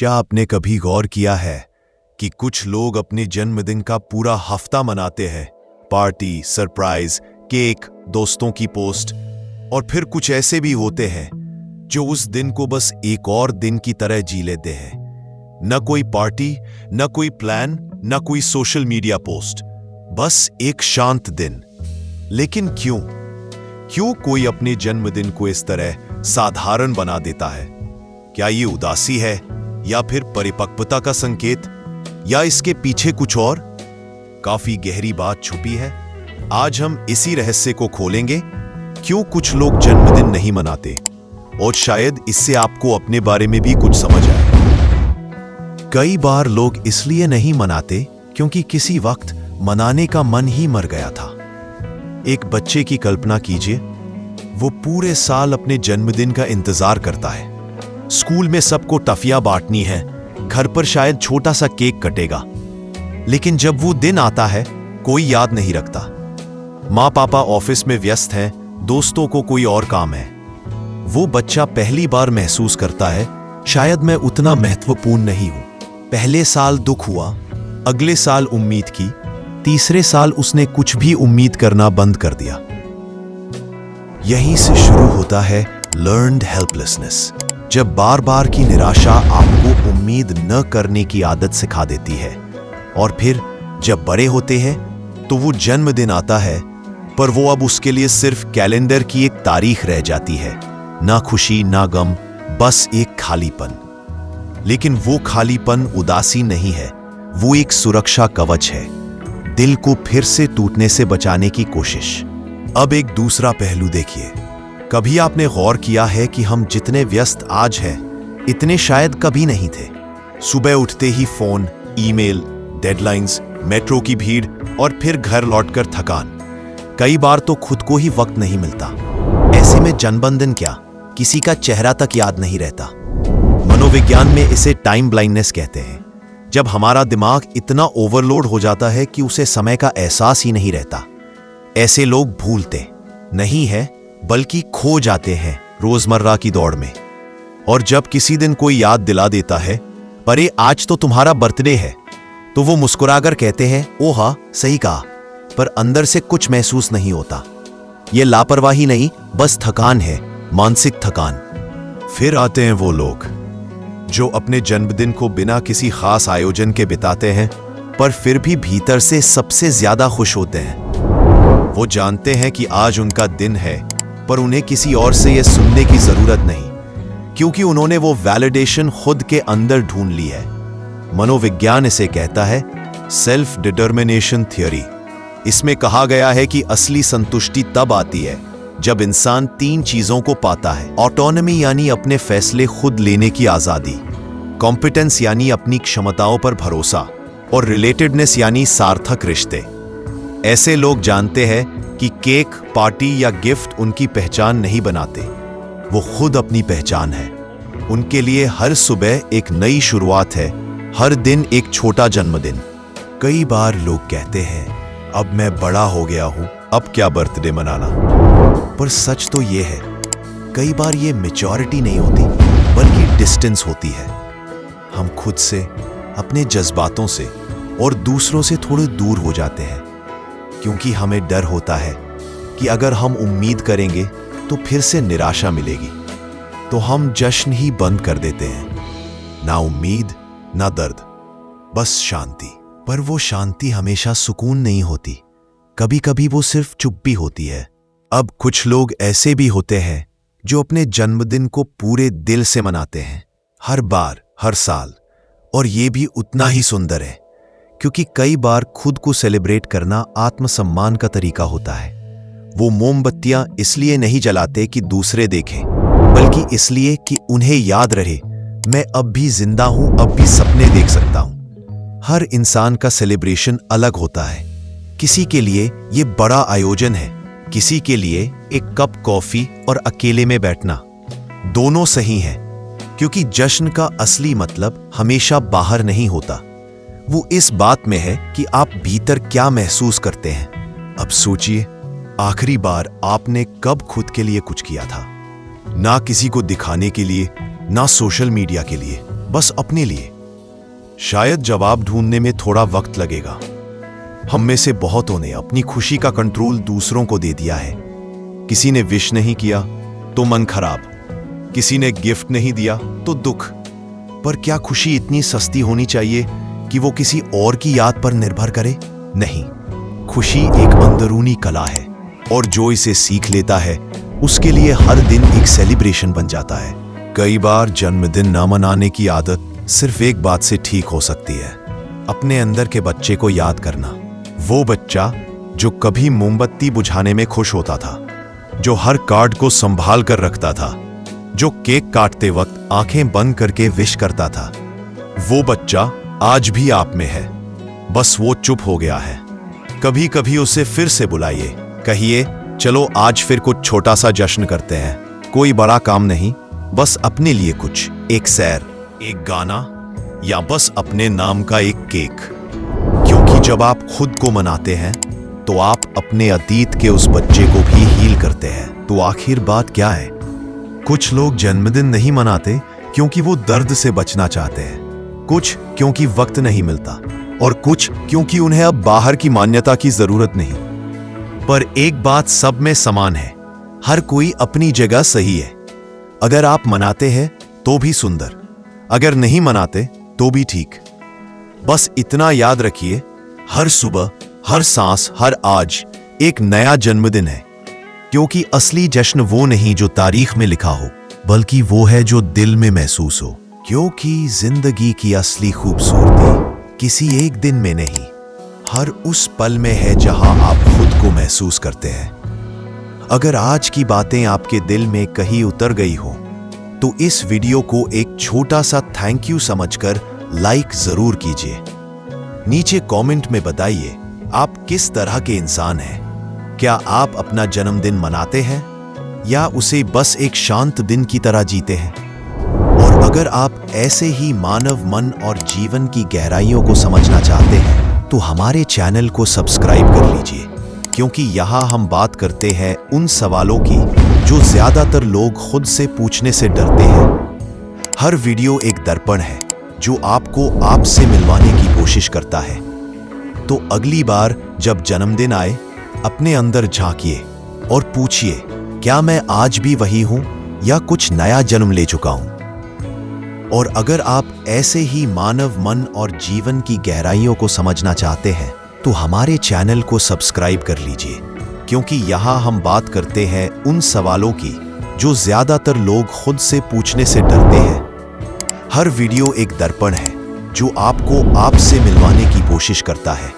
क्या आपने कभी गौर किया है कि कुछ लोग अपने जन्मदिन का पूरा हफ्ता मनाते हैं? पार्टी, सरप्राइज, केक, दोस्तों की पोस्ट, और फिर कुछ ऐसे भी होते हैं जो उस दिन को बस एक और दिन की तरह जी लेते हैं। न कोई पार्टी, न कोई प्लान, न कोई सोशल मीडिया पोस्ट, बस एक शांत दिन। लेकिन क्यों कोई अपने जन्मदिन को इस तरह साधारण बना देता है? क्या ये उदासी है, या फिर परिपक्वता का संकेत, या इसके पीछे कुछ और काफी गहरी बात छुपी है? आज हम इसी रहस्य को खोलेंगे, क्यों कुछ लोग जन्मदिन नहीं मनाते, और शायद इससे आपको अपने बारे में भी कुछ समझ आए। कई बार लोग इसलिए नहीं मनाते क्योंकि किसी वक्त मनाने का मन ही मर गया था। एक बच्चे की कल्पना कीजिए, वो पूरे साल अपने जन्मदिन का इंतजार करता है। स्कूल में सबको टफियां बांटनी है, घर पर शायद छोटा सा केक कटेगा, लेकिन जब वो दिन आता है कोई याद नहीं रखता। माँ पापा ऑफिस में व्यस्त हैं, दोस्तों को कोई और काम है। वो बच्चा पहली बार महसूस करता है, शायद मैं उतना महत्वपूर्ण नहीं हूं। पहले साल दुख हुआ, अगले साल उम्मीद की, तीसरे साल उसने कुछ भी उम्मीद करना बंद कर दिया। यहीं से शुरू होता है लर्न्ड हेल्पलेसनेस, जब बार बार की निराशा आपको उम्मीद न करने की आदत सिखा देती है। और फिर जब बड़े होते हैं तो वो जन्मदिन आता है, पर वो अब उसके लिए सिर्फ कैलेंडर की एक तारीख रह जाती है। ना खुशी ना गम, बस एक खालीपन। लेकिन वो खालीपन उदासी नहीं है, वो एक सुरक्षा कवच है, दिल को फिर से टूटने से बचाने की कोशिश। अब एक दूसरा पहलू देखिए। कभी आपने गौर किया है कि हम जितने व्यस्त आज हैं, इतने शायद कभी नहीं थे। सुबह उठते ही फोन, ईमेल, डेडलाइंस, मेट्रो की भीड़, और फिर घर लौटकर थकान। कई बार तो खुद को ही वक्त नहीं मिलता। ऐसे में जन्मदिन क्या, किसी का चेहरा तक याद नहीं रहता। मनोविज्ञान में इसे टाइम ब्लाइंडनेस कहते हैं, जब हमारा दिमाग इतना ओवरलोड हो जाता है कि उसे समय का एहसास ही नहीं रहता। ऐसे लोग भूलते नहीं है, बल्कि खो जाते हैं रोजमर्रा की दौड़ में। और जब किसी दिन कोई याद दिला देता है, अरे आज तो तुम्हारा बर्थडे है, तो वो मुस्कुराकर कहते हैं, ओ हाँ सही कहा, पर अंदर से कुछ महसूस नहीं होता। ये लापरवाही नहीं, बस थकान है, मानसिक थकान। फिर आते हैं वो लोग जो अपने जन्मदिन को बिना किसी खास आयोजन के बिताते हैं, पर फिर भी भीतर से सबसे ज्यादा खुश होते हैं। वो जानते हैं कि आज उनका दिन है, पर उन्हें किसी और से यह सुनने की जरूरत नहीं, क्योंकि उन्होंने वो वैलिडेशन खुद के अंदर ढूंढ ली है। मनोविज्ञान इसे कहता है सेल्फ डिटर्मिनेशन थ्योरी। इसमें कहा गया है कि असली संतुष्टि तब आती है जब इंसान 3 चीजों को पाता है। ऑटोनॉमी यानी अपने फैसले खुद लेने की आजादी, कॉम्पिटेंस यानी अपनी क्षमताओं पर भरोसा, और रिलेटेडनेस यानी सार्थक रिश्ते। ऐसे लोग जानते हैं कि केक, पार्टी या गिफ्ट उनकी पहचान नहीं बनाते, वो खुद अपनी पहचान है। उनके लिए हर सुबह एक नई शुरुआत है, हर दिन एक छोटा जन्मदिन। कई बार लोग कहते हैं, अब मैं बड़ा हो गया हूं, अब क्या बर्थडे मनाना। पर सच तो ये है, कई बार ये मैच्योरिटी नहीं होती, बल्कि डिस्टेंस होती है। हम खुद से, अपने जज्बातों से और दूसरों से थोड़े दूर हो जाते हैं, क्योंकि हमें डर होता है कि अगर हम उम्मीद करेंगे तो फिर से निराशा मिलेगी, तो हम जश्न ही बंद कर देते हैं। ना उम्मीद, ना दर्द, बस शांति। पर वो शांति हमेशा सुकून नहीं होती, कभी कभी वो सिर्फ चुप्पी होती है। अब कुछ लोग ऐसे भी होते हैं जो अपने जन्मदिन को पूरे दिल से मनाते हैं, हर बार, हर साल। और ये भी उतना ही सुंदर है, क्योंकि कई बार खुद को सेलिब्रेट करना आत्मसम्मान का तरीका होता है। वो मोमबत्तियां इसलिए नहीं जलाते कि दूसरे देखें, बल्कि इसलिए कि उन्हें याद रहे, मैं अब भी जिंदा हूं, अब भी सपने देख सकता हूं। हर इंसान का सेलिब्रेशन अलग होता है। किसी के लिए ये बड़ा आयोजन है, किसी के लिए एक कप कॉफी और अकेले में बैठना। दोनों सही हैं, क्योंकि जश्न का असली मतलब हमेशा बाहर नहीं होता, वो इस बात में है कि आप भीतर क्या महसूस करते हैं। अब सोचिए, आखिरी बार आपने कब खुद के लिए कुछ किया था? ना किसी को दिखाने के लिए, ना सोशल मीडिया के लिए, बस अपने लिए। शायद जवाब ढूंढने में थोड़ा वक्त लगेगा। हम में से बहुतों ने अपनी खुशी का कंट्रोल दूसरों को दे दिया है। किसी ने विश नहीं किया तो मन खराब, किसी ने गिफ्ट नहीं दिया तो दुख। पर क्या खुशी इतनी सस्ती होनी चाहिए कि वो किसी और की याद पर निर्भर करे? नहीं, खुशी एक अंदरूनी कला है और जो इसे सीख लेता है उसके लिए हर दिन एक सेलिब्रेशन बन जाता है। कई बार जन्मदिन न मनाने की आदत सिर्फ एक बात से ठीक हो सकती है, अपने अंदर के बच्चे को याद करना। वो बच्चा जो कभी मोमबत्ती बुझाने में खुश होता था, जो हर कार्ड को संभाल कर रखता था, जो केक काटते वक्त आंखें बंद करके विश करता था। वो बच्चा आज भी आप में है, बस वो चुप हो गया है। कभी कभी उसे फिर से बुलाइए, कहिए चलो आज फिर कुछ छोटा सा जश्न करते हैं। कोई बड़ा काम नहीं, बस अपने लिए कुछ, एक सैर, एक गाना या बस अपने नाम का एक केक। क्योंकि जब आप खुद को मनाते हैं तो आप अपने अतीत के उस बच्चे को भी हील करते हैं। तो आखिर बात क्या है? कुछ लोग जन्मदिन नहीं मनाते क्योंकि वो दर्द से बचना चाहते हैं, कुछ क्योंकि वक्त नहीं मिलता और कुछ क्योंकि उन्हें अब बाहर की मान्यता की जरूरत नहीं। पर एक बात सब में समान है, हर कोई अपनी जगह सही है। अगर आप मनाते हैं तो भी सुंदर, अगर नहीं मनाते तो भी ठीक। बस इतना याद रखिए, हर सुबह, हर सांस, हर आज एक नया जन्मदिन है। क्योंकि असली जश्न वो नहीं जो तारीख में लिखा हो, बल्कि वो है जो दिल में महसूस हो। क्योंकि जिंदगी की असली खूबसूरती किसी एक दिन में नहीं, हर उस पल में है जहां आप खुद को महसूस करते हैं। अगर आज की बातें आपके दिल में कहीं उतर गई हो तो इस वीडियो को एक छोटा सा थैंक यू समझकर लाइक जरूर कीजिए। नीचे कमेंट में बताइए आप किस तरह के इंसान हैं। क्या आप अपना जन्मदिन मनाते हैं या उसे बस एक शांत दिन की तरह जीते हैं? और अगर आप ऐसे ही मानव मन और जीवन की गहराइयों को समझना चाहते हैं तो हमारे चैनल को सब्सक्राइब कर लीजिए, क्योंकि यहाँ हम बात करते हैं उन सवालों की जो ज्यादातर लोग खुद से पूछने से डरते हैं। हर वीडियो एक दर्पण है जो आपको आपसे मिलवाने की कोशिश करता है। तो अगली बार जब जन्मदिन आए, अपने अंदर झांकिए और पूछिए, क्या मैं आज भी वही हूं या कुछ नया जन्म ले चुका हूं? और अगर आप ऐसे ही मानव मन और जीवन की गहराइयों को समझना चाहते हैं तो हमारे चैनल को सब्सक्राइब कर लीजिए, क्योंकि यहाँ हम बात करते हैं उन सवालों की जो ज्यादातर लोग खुद से पूछने से डरते हैं। हर वीडियो एक दर्पण है जो आपको आपसे मिलवाने की कोशिश करता है।